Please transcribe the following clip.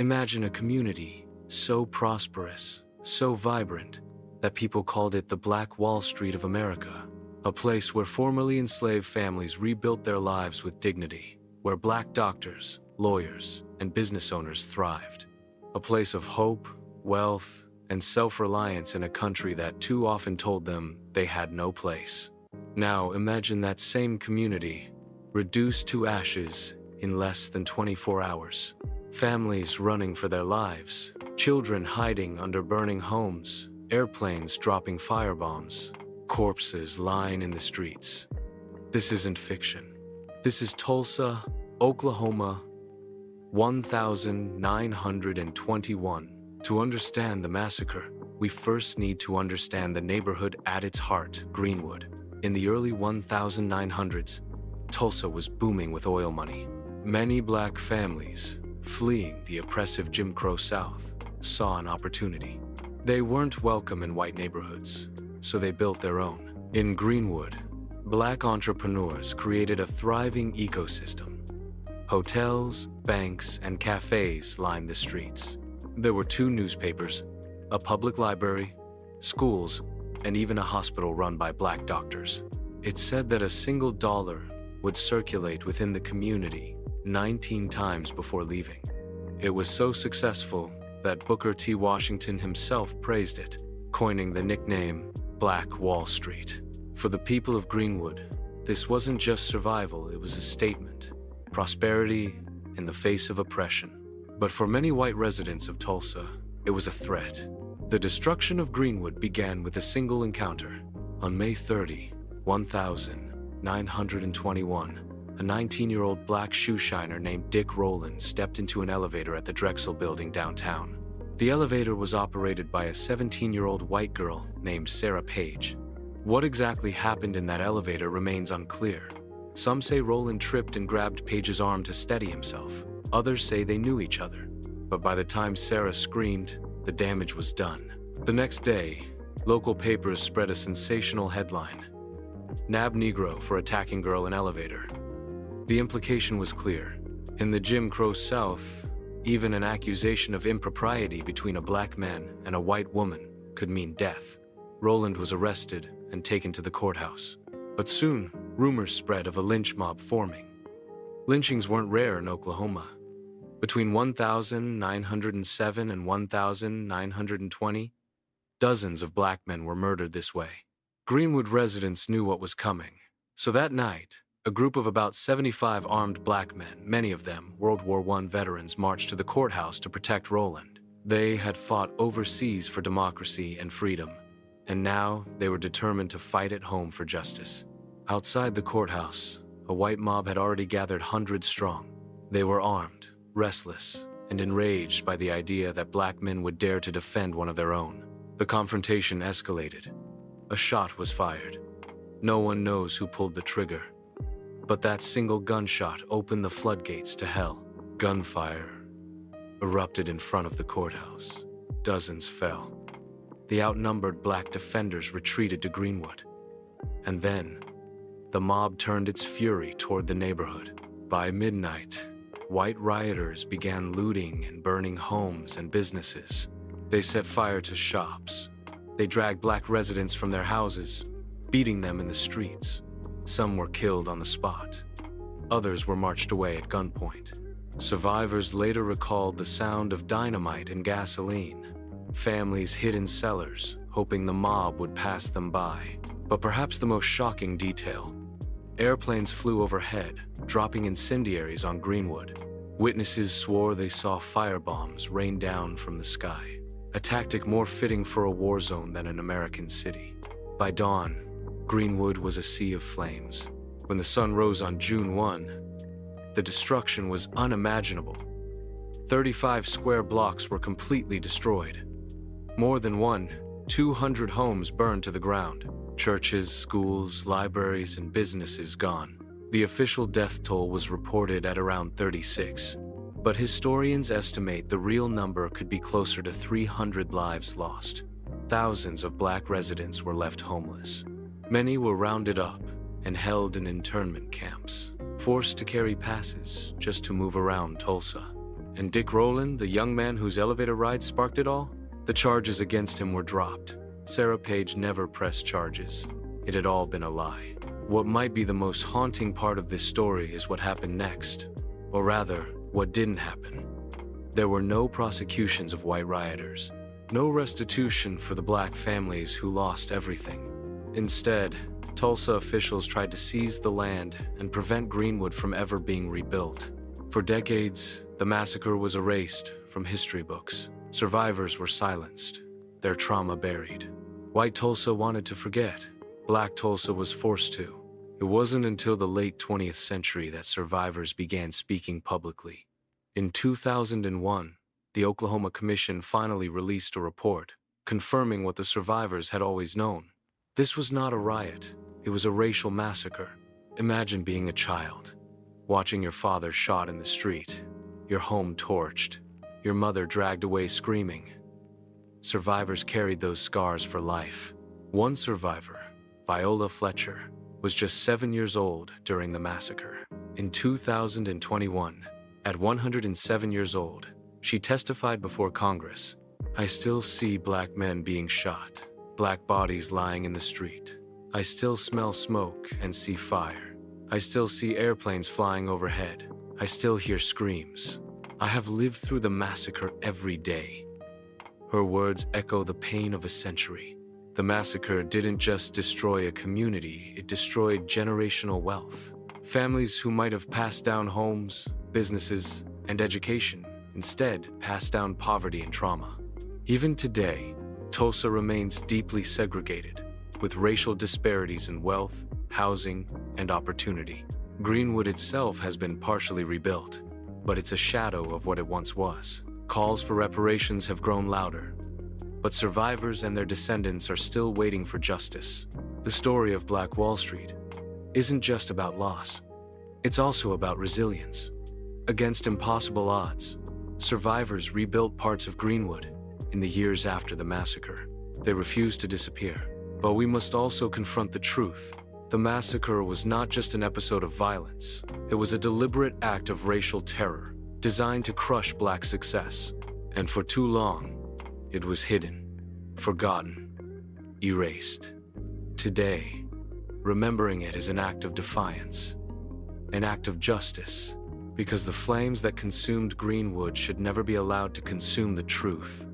Imagine a community so prosperous, so vibrant, that people called it the Black Wall Street of America, a place where formerly enslaved families rebuilt their lives with dignity, where black doctors, lawyers, and business owners thrived. A place of hope, wealth, and self-reliance in a country that too often told them they had no place. Now imagine that same community reduced to ashes in less than 24 hours. Families running for their lives, children hiding under burning homes, airplanes dropping firebombs, corpses lying in the streets. This isn't fiction. This is Tulsa, Oklahoma, 1921. To understand the massacre, we first need to understand the neighborhood at its heart, Greenwood. In the early 1900s, Tulsa was booming with oil money. Many black families, fleeing the oppressive Jim Crow South, saw an opportunity. They weren't welcome in white neighborhoods, so they built their own. In Greenwood, black entrepreneurs created a thriving ecosystem. Hotels, banks, and cafes lined the streets. There were 2 newspapers, a public library, schools, and even a hospital run by black doctors. It's said that a single dollar would circulate within the community 19 times before leaving. It was so successful that Booker T. Washington himself praised it, coining the nickname Black Wall Street. For the people of Greenwood, this wasn't just survival, it was a statement. Prosperity in the face of oppression. But for many white residents of Tulsa, it was a threat. The destruction of Greenwood began with a single encounter. On May 30, 1921, a 19-year-old black shoeshiner named Dick Rowland stepped into an elevator at the Drexel Building downtown. The elevator was operated by a 17-year-old white girl named Sarah Page. What exactly happened in that elevator remains unclear. Some say Rowland tripped and grabbed Page's arm to steady himself. Others say they knew each other. But by the time Sarah screamed, the damage was done. The next day, local papers spread a sensational headline: "Nab Negro for attacking girl in elevator." The implication was clear. In the Jim Crow South, even an accusation of impropriety between a black man and a white woman could mean death. Rowland was arrested and taken to the courthouse. But soon, rumors spread of a lynch mob forming. Lynchings weren't rare in Oklahoma. Between 1907 and 1920, dozens of black men were murdered this way. Greenwood residents knew what was coming. So that night, a group of about 75 armed black men, many of them World War I veterans, marched to the courthouse to protect Rowland. They had fought overseas for democracy and freedom, and now they were determined to fight at home for justice. Outside the courthouse, a white mob had already gathered hundreds strong. They were armed, restless, and enraged by the idea that black men would dare to defend one of their own. The confrontation escalated. A shot was fired. No one knows who pulled the trigger. But that single gunshot opened the floodgates to hell. Gunfire erupted in front of the courthouse. Dozens fell. The outnumbered black defenders retreated to Greenwood. And then, the mob turned its fury toward the neighborhood. By midnight, white rioters began looting and burning homes and businesses. They set fire to shops. They dragged black residents from their houses, beating them in the streets. Some were killed on the spot. Others were marched away at gunpoint. Survivors later recalled the sound of dynamite and gasoline. Families hid in cellars, hoping the mob would pass them by. But perhaps the most shocking detail: airplanes flew overhead, dropping incendiaries on Greenwood. Witnesses swore they saw firebombs rain down from the sky, a tactic more fitting for a war zone than an American city. By dawn, Greenwood was a sea of flames. When the sun rose on June 1, the destruction was unimaginable. 35 square blocks were completely destroyed. More than 200 homes burned to the ground. Churches, schools, libraries, and businesses gone. The official death toll was reported at around 36, but historians estimate the real number could be closer to 300 lives lost. Thousands of black residents were left homeless. Many were rounded up and held in internment camps, forced to carry passes just to move around Tulsa. And Dick Rowland, the young man whose elevator ride sparked it all? The charges against him were dropped. Sarah Page never pressed charges. It had all been a lie. What might be the most haunting part of this story is what happened next. Or rather, what didn't happen. There were no prosecutions of white rioters. No restitution for the black families who lost everything. Instead, Tulsa officials tried to seize the land and prevent Greenwood from ever being rebuilt. For decades, the massacre was erased from history books. Survivors were silenced, their trauma buried. White Tulsa wanted to forget. Black Tulsa was forced to. It wasn't until the late 20th century that survivors began speaking publicly. In 2001, the Oklahoma Commission finally released a report, confirming what the survivors had always known. This was not a riot, it was a racial massacre. Imagine being a child, watching your father shot in the street, your home torched, your mother dragged away screaming. Survivors carried those scars for life. One survivor, Viola Fletcher, was just 7 years old during the massacre. In 2021, at 107 years old, she testified before Congress. "I still see black men being shot, black bodies lying in the street. I still smell smoke and see fire. I still see airplanes flying overhead. I still hear screams. I have lived through the massacre every day." Her words echo the pain of a century. The massacre didn't just destroy a community, it destroyed generational wealth. Families who might have passed down homes, businesses, and education instead passed down poverty and trauma. Even today, Tulsa remains deeply segregated, with racial disparities in wealth, housing, and opportunity. Greenwood itself has been partially rebuilt, but it's a shadow of what it once was. Calls for reparations have grown louder, but survivors and their descendants are still waiting for justice. The story of Black Wall Street isn't just about loss. It's also about resilience. Against impossible odds, survivors rebuilt parts of Greenwood in the years after the massacre. They refused to disappear. But we must also confront the truth. The massacre was not just an episode of violence. It was a deliberate act of racial terror, designed to crush black success. And for too long, it was hidden, forgotten, erased. Today, remembering it is an act of defiance, an act of justice, because the flames that consumed Greenwood should never be allowed to consume the truth.